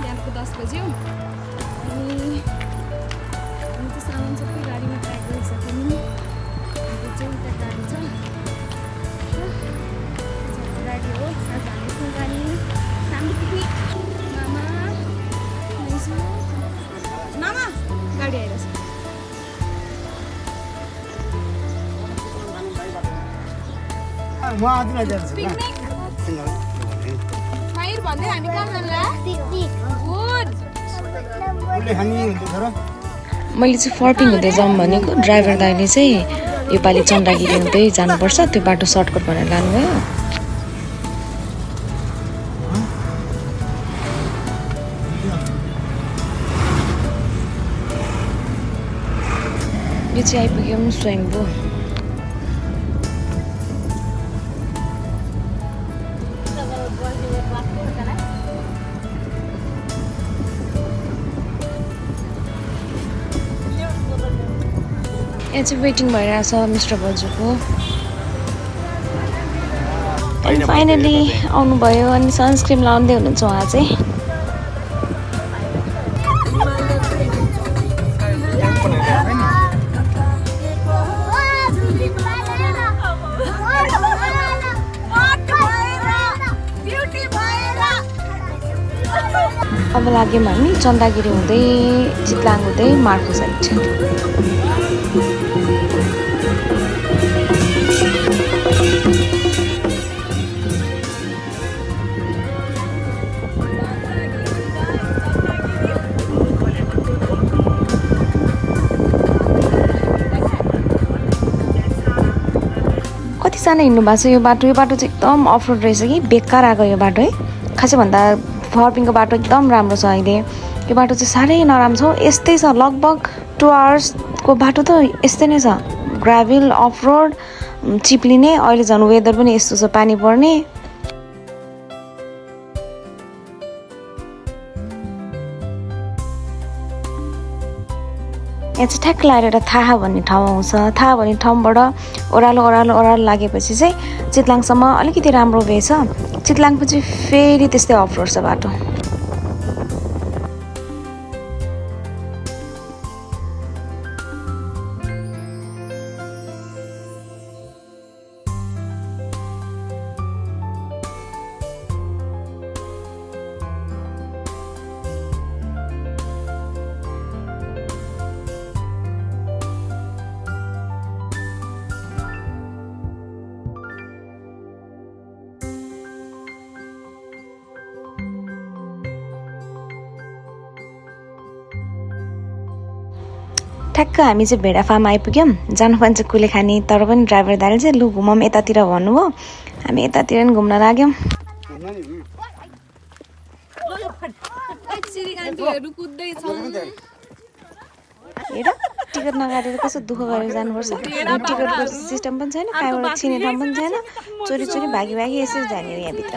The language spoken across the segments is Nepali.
बिहानको 10 बज्यो अनि हामी चाहिँ सामान सबै गाडीमा प्याक गरिसक्यौँ नि हाम्रो चाहिँ उता गाडी छ गाडी हो आज हामीसँग गाडी फ्यामिली पिकनिक मामा मामा गाडी आइरहेछ पिकनिक माहिर भन्दै हामी कहाँ जान्ला गुड मैले चाहिँ फर्टिङ हुँदै जाउँ भनेको ड्राइभर दाइले चाहिँ योपालि चन्द्रगिरी हुँदै जानुपर्छ त्यो बाटो सर्टकट भनेर लानुभयो यो चाहिँ आइपुग्यौँ स्वयम्भू यहाँ चाहिँ वेटिङ भइरहेछ मिस्टर बजुको अनि फाइनली आउनुभयो अनि सनस्क्रिन लाउँदै हुनुहुन्छ उहाँ चाहिँ अब लाग्यौँ हामी चन्द्रगिरी हुँदै चितलाङ हुँदै मार्को साइड कतिजना हिँड्नु भएको छ यो बाटो चाहिँ एकदम अफ रोड रहेछ कि बेकार आएको यो बाटो है खासै भन्दा फर्पिङको बाटो एकदम राम्रो छ अहिले यो बाटो चाहिँ साह्रै नराम्रो छ यस्तै छ लगभग 2 आवर्सको बाटो त यस्तै नै छ ग्राभल अफ रोड चिप्लिने अहिले झन् वेदर पनि यस्तो छ पानी पर्ने यहाँ चाहिँ ठ्याक्क लागेर थाहा भन्ने ठाउँ आउँछ थाहा भन्ने ठाउँबाट ओह्रालो लागेपछि चाहिँ चितलाङसम्म अलिकति राम्रो भएछ चितलाङपछि फेरि त्यस्तै अफ रोड छ बाटो ठ्याक्क हामी चाहिँ भेडा फार्म आइपुग्यौँ जानुपर्ने चाहिँ कुले खाने तर पनि ड्राइभर दाइले चाहिँ लु घुमौँ यतातिर भन्नुभयो हामी यतातिर पनि घुम्न लाग्यौँ हेर टिकट नकाटेर कस्तो दुःख गरेर जानुपर्छ टिकटको सिस्टम पनि छैन कहाँबाट छिने ठाउँ पनि छैन चोरी भागी यसरी जाने हो यहाँभित्र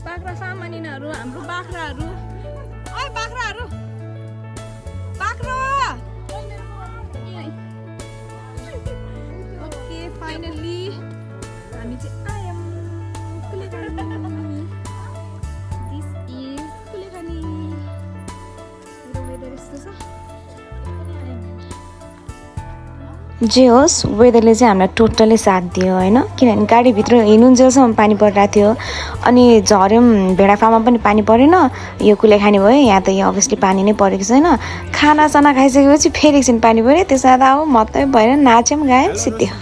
बाख्रा फार्म अनि यिनीहरू हाम्रो बाख्राहरू ओके फाइनली हामी चाहिँ आयौँ Kulekhani this is Kulekhani weather यस्तो छ जे होस् वेदरले चाहिँ हामीलाई टोटल्ली साथ दियो होइन किनभने गाडीभित्र हिँड्नुन्जेलसम्म पानी परिरहेको थियो अनि झऱ्यौँ भेडा फार्ममा पनि पानी परेन यो कुलेखानी भयो यहाँ त यहाँ अभियसली पानी नै परेको छैन खानासाना खाइसकेपछि फेरि एकछिन पानी पऱ्यो त्यसमा त अब मात्रै भएर नाच्यौँ गायौँ सिद्धियो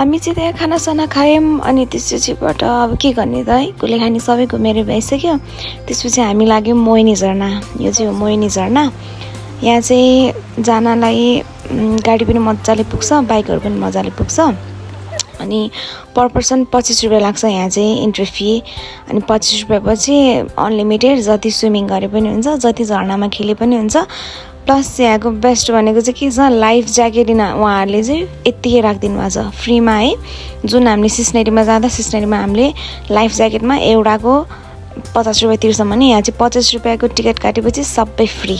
हामी चाहिँ त्यहाँ खानासाना खायौँ अनि त्यसपछिबाट अब के गर्ने त है कुलेखानी सबै घुमेर भइसक्यो। त्यसपछि हामी लाग्यौँ मोहिनी झरना। यो चाहिँ हो मोहिनी झरना। यहाँ चाहिँ जानलाई गाडी पनि मजाले पुग्छ, बाइकहरू पनि मजाले पुग्छ। अनि पर पर्सन 25 रुपियाँ लाग्छ यहाँ चाहिँ इन्ट्री फी। अनि 25 रुपियाँ पछि अनलिमिटेड जति स्विमिङ गरे पनि हुन्छ, जति झरनामा खेले पनि हुन्छ। प्लस यहाँको बेस्ट भनेको चाहिँ के छ, लाइफ ज्याकेट उहाँहरूले चाहिँ यत्तिकै राखिदिनु भएको छ फ्रीमा है। जुन हामीले सिस्नेरीमा जाँदा सिस्नेरीमा हामीले लाइफ ज्याकेटमा एउटाको 50 रुपियाँ तिर्छौँ भने यहाँ चाहिँ 25 रुपियाँको टिकट काटेपछि सबै free.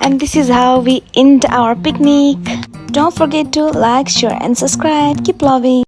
And this is how we end our picnic. Don't forget to like, share and subscribe. Keep loving.